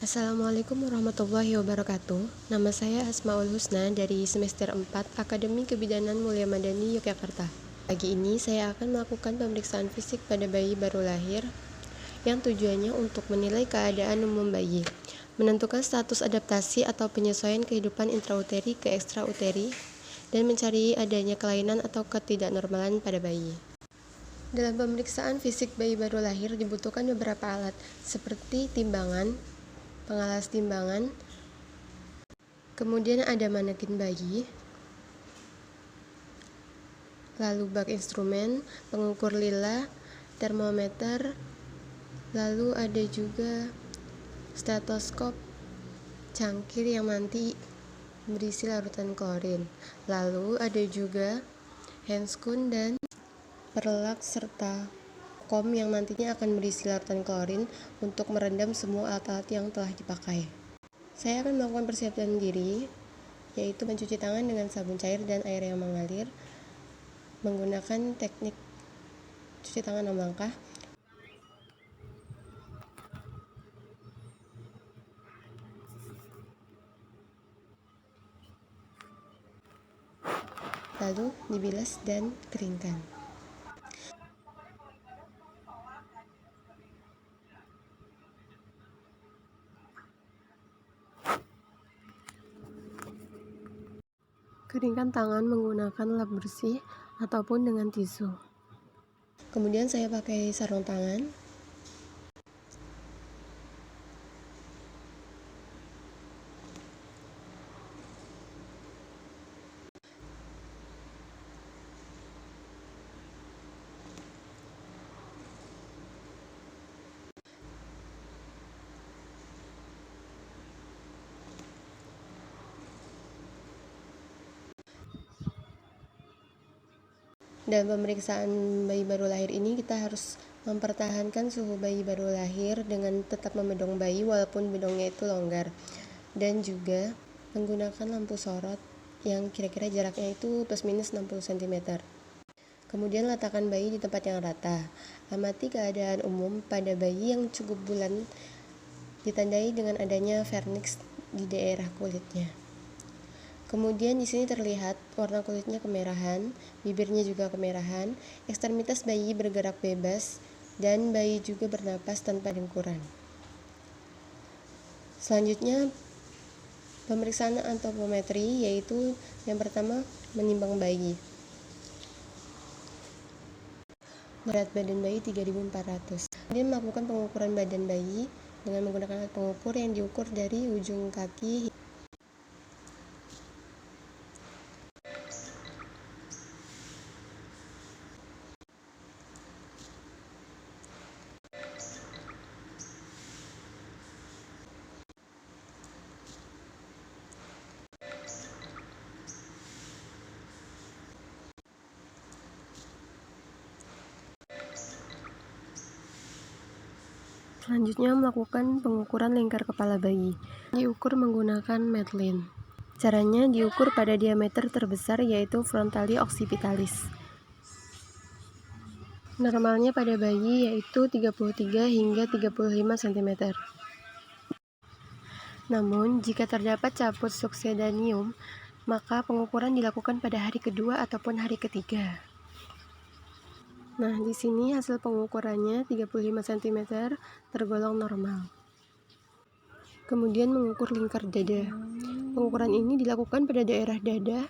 Assalamualaikum warahmatullahi wabarakatuh. Nama saya Asmaul Husna dari semester 4 Akademi Kebidanan Mulia Madani Yogyakarta. Pagi ini saya akan melakukan pemeriksaan fisik pada bayi baru lahir yang tujuannya untuk menilai keadaan umum bayi, menentukan status adaptasi atau penyesuaian kehidupan intrauteri ke ekstrauteri, dan mencari adanya kelainan atau ketidaknormalan pada bayi. Dalam pemeriksaan fisik bayi baru lahir dibutuhkan beberapa alat seperti timbangan, pengalas timbangan, kemudian ada manekin bayi, lalu bak instrumen, pengukur lila, termometer, lalu ada juga stetoskop, cangkir yang nanti berisi larutan klorin, lalu ada juga handscoon dan perlak serta kom yang nantinya akan berisi larutan klorin untuk merendam semua alat-alat yang telah dipakai. Saya akan melakukan persiapan diri, yaitu mencuci tangan dengan sabun cair dan air yang mengalir, menggunakan teknik cuci tangan 6 langkah. Lalu dibilas dan keringkan. Keringkan tangan menggunakan lap bersih ataupun dengan tisu. Kemudian saya pakai sarung tangan. Dalam pemeriksaan bayi baru lahir ini kita harus mempertahankan suhu bayi baru lahir dengan tetap memedong bayi walaupun bedongnya itu longgar, dan juga menggunakan lampu sorot yang kira-kira jaraknya itu plus minus 60 cm. Kemudian letakkan bayi di tempat yang rata. Amati keadaan umum pada bayi yang cukup bulan, ditandai dengan adanya vernix di daerah kulitnya. Kemudian di sini terlihat warna kulitnya kemerahan, bibirnya juga kemerahan, ekstremitas bayi bergerak bebas, dan bayi juga bernapas tanpa dengkuran. Selanjutnya pemeriksaan antropometri, yaitu yang pertama menimbang bayi. Berat badan bayi 3.400. Kemudian melakukan pengukuran badan bayi dengan menggunakan alat pengukur yang diukur dari ujung kaki. Selanjutnya melakukan pengukuran lingkar kepala bayi. Diukur menggunakan Madeline. Caranya diukur pada diameter terbesar, yaitu frontali occipitalis. Normalnya pada bayi yaitu 33 hingga 35 cm. Namun, jika terdapat caput succedaneum, maka pengukuran dilakukan pada hari kedua ataupun hari ketiga. Nah, di sini hasil pengukurannya 35 cm tergolong normal. Kemudian mengukur lingkar dada. Pengukuran ini dilakukan pada daerah dada,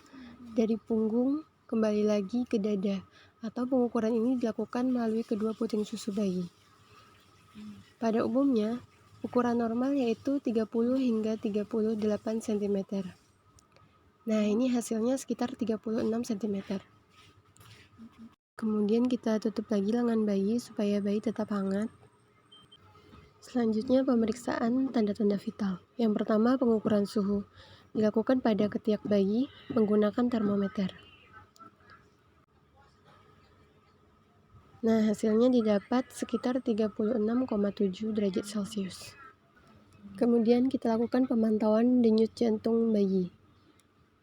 dari punggung kembali lagi ke dada, atau pengukuran ini dilakukan melalui kedua puting susu bayi. Pada umumnya, ukuran normal yaitu 30 hingga 38 cm. Nah, ini hasilnya sekitar 36 cm. Kemudian kita tutup lagi lengan bayi supaya bayi tetap hangat. Selanjutnya pemeriksaan tanda-tanda vital. Yang pertama pengukuran suhu. Dilakukan pada ketiak bayi menggunakan termometer. Nah, hasilnya didapat sekitar 36,7 derajat Celcius. Kemudian kita lakukan pemantauan denyut jantung bayi.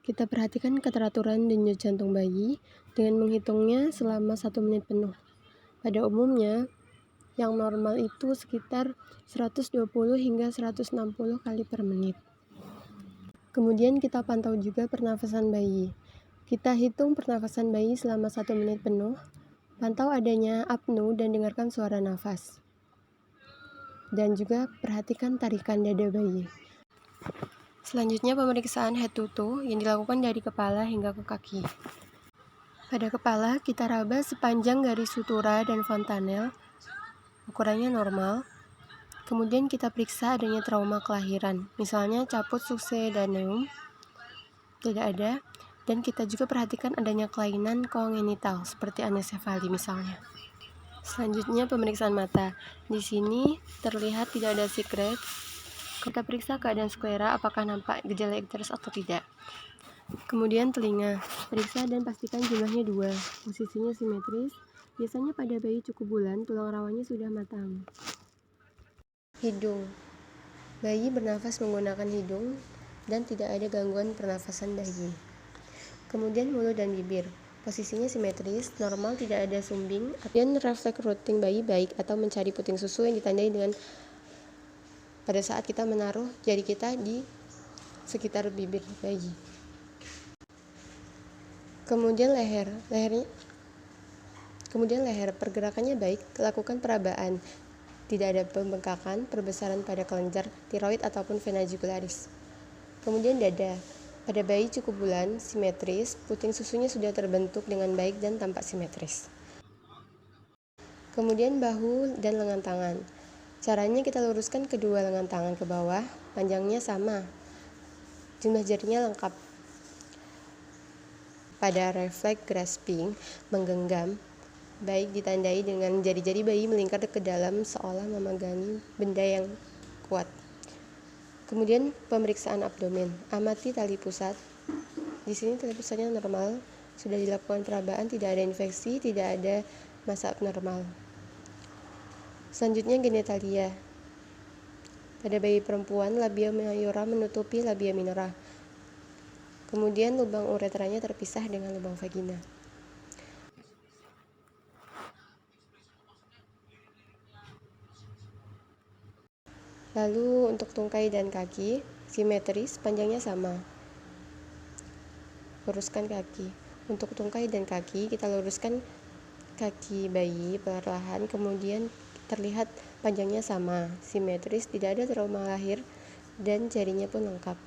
Kita perhatikan keteraturan denyut jantung bayi dengan menghitungnya selama 1 menit penuh. Pada umumnya, Yang normal itu sekitar 120 hingga 160 kali per menit. Kemudian kita pantau juga pernafasan bayi. Kita hitung pernafasan bayi selama 1 menit penuh, pantau adanya apnu dan dengarkan suara nafas. Dan juga perhatikan tarikan dada bayi. Selanjutnya pemeriksaan head to toe yang dilakukan dari kepala hingga ke kaki. Pada kepala kita raba sepanjang garis sutura dan fontanel, ukurannya normal. Kemudian kita periksa adanya trauma kelahiran, misalnya caput succedaneum, tidak ada. Dan kita juga perhatikan adanya kelainan kongenital seperti aneksefali misalnya. Selanjutnya pemeriksaan mata. Di sini terlihat tidak ada sekret. Kita periksa keadaan sklera apakah nampak gejala icterus atau tidak. Kemudian telinga, periksa dan pastikan jumlahnya 2, posisinya simetris. Biasanya pada bayi cukup bulan, tulang rawannya sudah matang. Hidung, bayi bernafas menggunakan hidung dan tidak ada gangguan pernafasan bayi. Kemudian mulut dan bibir, posisinya simetris, normal, tidak ada sumbing. Kemudian refleks rooting bayi baik atau mencari puting susu yang ditandai dengan pada saat kita menaruh jari kita di sekitar bibir bayi. Kemudian leher, pergerakannya baik, lakukan perabaan. Tidak ada pembengkakan, perbesaran pada kelenjar tiroid ataupun vena jugularis. Kemudian dada, pada bayi cukup bulan, simetris, puting susunya sudah terbentuk dengan baik dan tampak simetris. Kemudian bahu dan lengan tangan. Caranya kita luruskan kedua lengan tangan ke bawah, panjangnya sama, jumlah jarinya lengkap. Pada refleks grasping, menggenggam, baik ditandai dengan jari-jari bayi melingkar ke dalam seolah memegangi benda yang kuat. Kemudian pemeriksaan abdomen, amati tali pusat. Di sini tali pusatnya normal, sudah dilakukan perabaan, tidak ada infeksi, tidak ada massa abnormal. Selanjutnya genitalia. Pada bayi perempuan, labia mayora menutupi labia minora. Kemudian lubang uretranya terpisah dengan lubang vagina. Lalu untuk tungkai dan kaki, simetris, panjangnya sama. Luruskan kaki. Untuk tungkai dan kaki, kita luruskan kaki bayi perlahan, kemudian terlihat panjangnya sama, simetris, tidak ada trauma lahir, dan jarinya pun lengkap.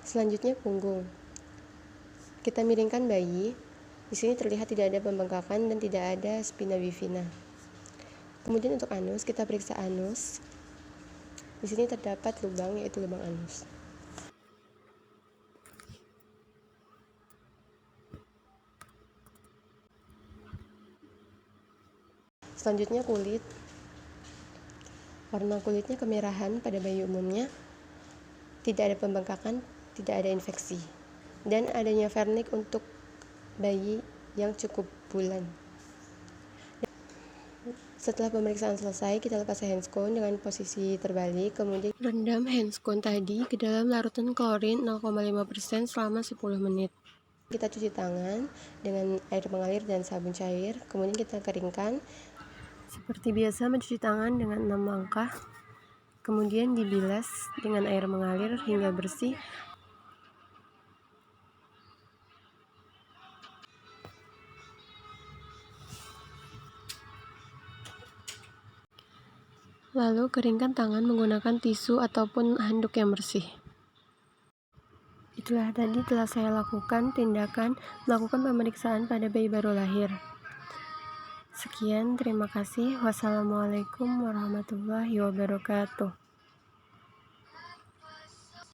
Selanjutnya punggung. Kita miringkan bayi. Di sini terlihat tidak ada pembengkakan dan tidak ada spina bifida. Kemudian untuk anus, kita periksa anus. Di sini terdapat lubang, yaitu lubang anus. Selanjutnya kulit. Warna kulitnya kemerahan pada bayi umumnya. Tidak ada pembengkakan, tidak ada infeksi. Dan adanya vernik untuk bayi yang cukup bulan. Setelah pemeriksaan selesai, kita lepas handscone dengan posisi terbalik, kemudian rendam handscone tadi ke dalam larutan klorin 0,5% selama 10 menit. Kita cuci tangan dengan air mengalir dan sabun cair, kemudian kita keringkan. Seperti biasa mencuci tangan dengan 6 langkah, kemudian dibilas dengan air mengalir hingga bersih. Lalu keringkan tangan menggunakan tisu ataupun handuk yang bersih. Itulah tadi telah saya lakukan tindakan melakukan pemeriksaan pada bayi baru lahir. Sekian, terima kasih. Wassalamualaikum warahmatullahi wabarakatuh.